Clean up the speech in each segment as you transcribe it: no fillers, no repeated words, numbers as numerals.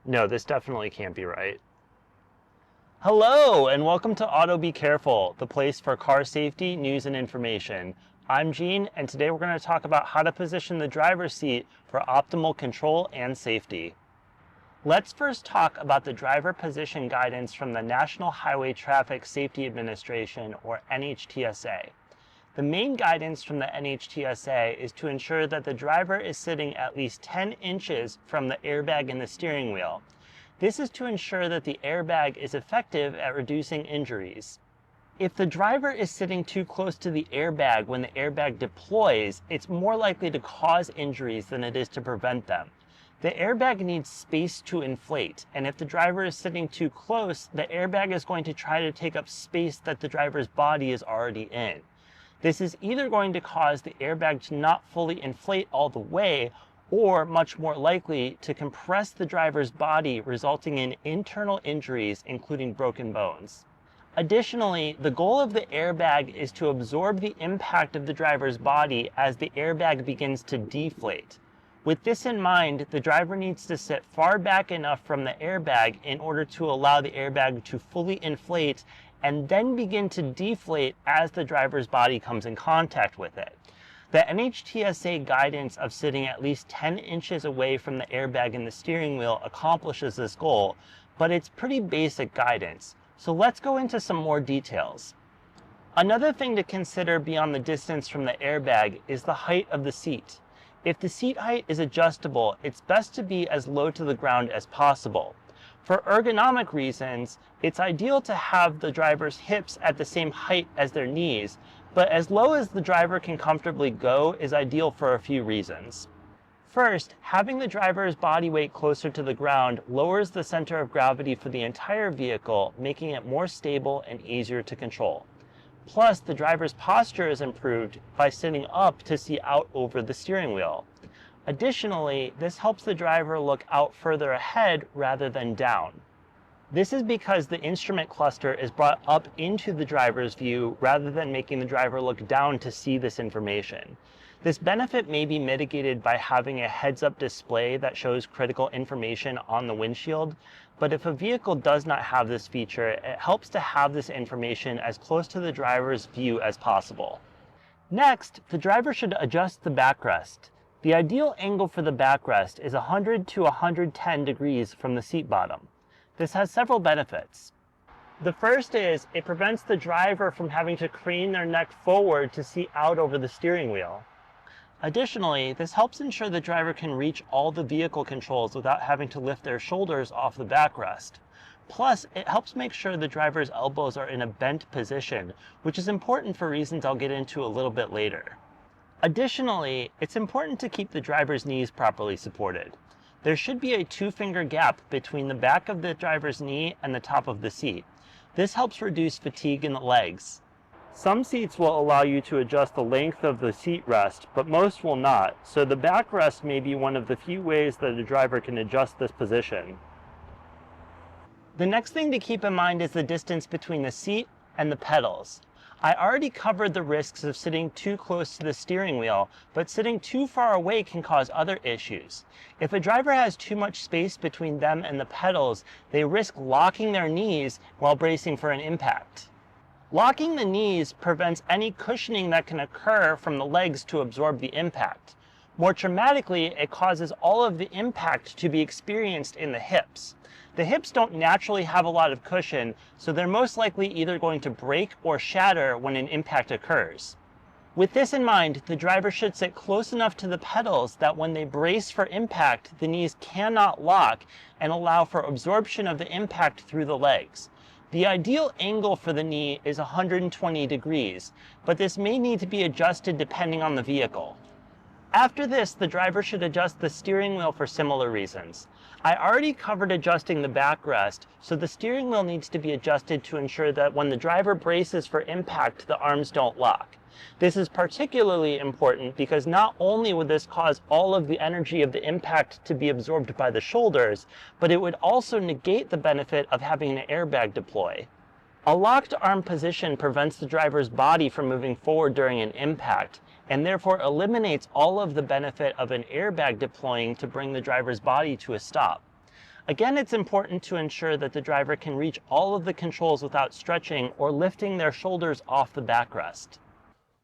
No, this definitely can't be right. Hello, and welcome to Auto Be Careful, the place for car safety, news, and information. I'm Gene, and today we're going to talk about how to position the driver's seat for optimal control and safety. Let's first talk about the driver position guidance from the National Highway Traffic Safety Administration, or NHTSA. The main guidance from the NHTSA is to ensure that the driver is sitting at least 10 inches from the airbag in the steering wheel. This is to ensure that the airbag is effective at reducing injuries. If the driver is sitting too close to the airbag when the airbag deploys, it's more likely to cause injuries than it is to prevent them. The airbag needs space to inflate, and if the driver is sitting too close, the airbag is going to try to take up space that the driver's body is already in. This is either going to cause the airbag to not fully inflate all the way, or much more likely to compress the driver's body, resulting in internal injuries, including broken bones. Additionally, the goal of the airbag is to absorb the impact of the driver's body as the airbag begins to deflate. With this in mind, the driver needs to sit far back enough from the airbag in order to allow the airbag to fully inflate and then begin to deflate as the driver's body comes in contact with it. The NHTSA guidance of sitting at least 10 inches away from the airbag in the steering wheel accomplishes this goal, but it's pretty basic guidance. So let's go into some more details. Another thing to consider beyond the distance from the airbag is the height of the seat. If the seat height is adjustable, it's best to be as low to the ground as possible. For ergonomic reasons, it's ideal to have the driver's hips at the same height as their knees, but as low as the driver can comfortably go is ideal for a few reasons. First, having the driver's body weight closer to the ground lowers the center of gravity for the entire vehicle, making it more stable and easier to control. Plus, the driver's posture is improved by sitting up to see out over the steering wheel. Additionally, this helps the driver look out further ahead rather than down. This is because the instrument cluster is brought up into the driver's view rather than making the driver look down to see this information. This benefit may be mitigated by having a heads-up display that shows critical information on the windshield, but if a vehicle does not have this feature, it helps to have this information as close to the driver's view as possible. Next, the driver should adjust the backrest. The ideal angle for the backrest is 100 to 110 degrees from the seat bottom. This has several benefits. The first is it prevents the driver from having to crane their neck forward to see out over the steering wheel. Additionally, this helps ensure the driver can reach all the vehicle controls without having to lift their shoulders off the backrest. Plus, it helps make sure the driver's elbows are in a bent position, which is important for reasons I'll get into a little bit later. Additionally, it's important to keep the driver's knees properly supported. There should be a 2-finger gap between the back of the driver's knee and the top of the seat. This helps reduce fatigue in the legs. Some seats will allow you to adjust the length of the seat rest, but most will not, so the backrest may be one of the few ways that a driver can adjust this position. The next thing to keep in mind is the distance between the seat and the pedals. I already covered the risks of sitting too close to the steering wheel, but sitting too far away can cause other issues. If a driver has too much space between them and the pedals, they risk locking their knees while bracing for an impact. Locking the knees prevents any cushioning that can occur from the legs to absorb the impact. More traumatically, it causes all of the impact to be experienced in the hips. The hips don't naturally have a lot of cushion, so they're most likely either going to break or shatter when an impact occurs. With this in mind, the driver should sit close enough to the pedals that when they brace for impact, the knees cannot lock and allow for absorption of the impact through the legs. The ideal angle for the knee is 120 degrees, but this may need to be adjusted depending on the vehicle. After this, the driver should adjust the steering wheel for similar reasons. I already covered adjusting the backrest, so the steering wheel needs to be adjusted to ensure that when the driver braces for impact, the arms don't lock. This is particularly important because not only would this cause all of the energy of the impact to be absorbed by the shoulders, but it would also negate the benefit of having an airbag deploy. A locked arm position prevents the driver's body from moving forward during an impact, and therefore eliminates all of the benefit of an airbag deploying to bring the driver's body to a stop. Again, it's important to ensure that the driver can reach all of the controls without stretching or lifting their shoulders off the backrest.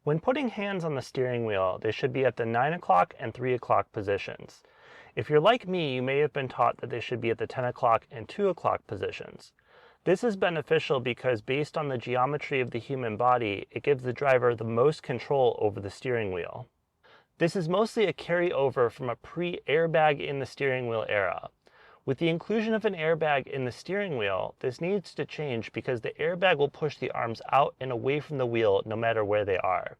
When putting hands on the steering wheel, they should be at the 9 o'clock and 3 o'clock positions. If you're like me, you may have been taught that they should be at the 10 o'clock and 2 o'clock positions. This is beneficial because based on the geometry of the human body, it gives the driver the most control over the steering wheel. This is mostly a carryover from a pre-airbag in the steering wheel era. With the inclusion of an airbag in the steering wheel, this needs to change because the airbag will push the arms out and away from the wheel no matter where they are.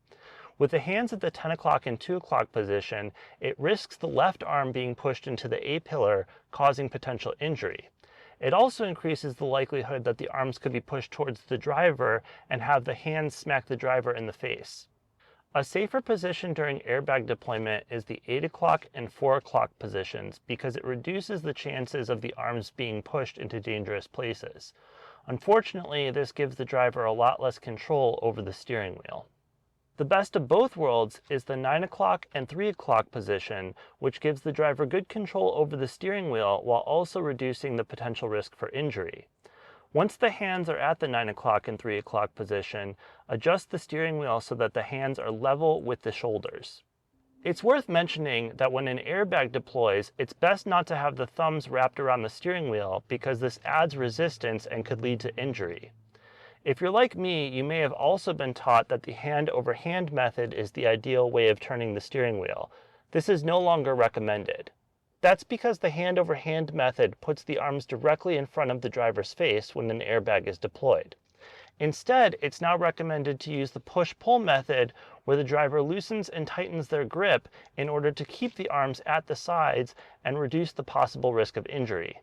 With the hands at the 10 o'clock and 2 o'clock position, it risks the left arm being pushed into the A-pillar, causing potential injury. It also increases the likelihood that the arms could be pushed towards the driver and have the hands smack the driver in the face. A safer position during airbag deployment is the 8 o'clock and 4 o'clock positions because it reduces the chances of the arms being pushed into dangerous places. Unfortunately, this gives the driver a lot less control over the steering wheel. The best of both worlds is the 9 o'clock and 3 o'clock position, which gives the driver good control over the steering wheel while also reducing the potential risk for injury. Once the hands are at the 9 o'clock and 3 o'clock position, adjust the steering wheel so that the hands are level with the shoulders. It's worth mentioning that when an airbag deploys, it's best not to have the thumbs wrapped around the steering wheel because this adds resistance and could lead to injury. If you're like me, you may have also been taught that the hand-over-hand method is the ideal way of turning the steering wheel. This is no longer recommended. That's because the hand-over-hand method puts the arms directly in front of the driver's face when an airbag is deployed. Instead, it's now recommended to use the push-pull method where the driver loosens and tightens their grip in order to keep the arms at the sides and reduce the possible risk of injury.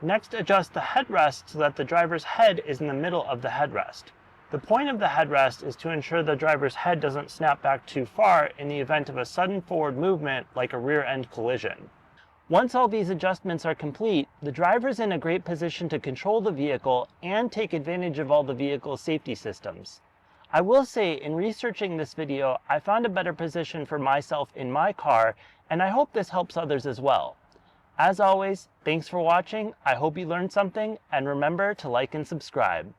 Next, adjust the headrest so that the driver's head is in the middle of the headrest. The point of the headrest is to ensure the driver's head doesn't snap back too far in the event of a sudden forward movement like a rear-end collision. Once all these adjustments are complete, the driver's in a great position to control the vehicle and take advantage of all the vehicle's safety systems. I will say, in researching this video, I found a better position for myself in my car, and I hope this helps others as well. As always, thanks for watching, I hope you learned something, and remember to like and subscribe.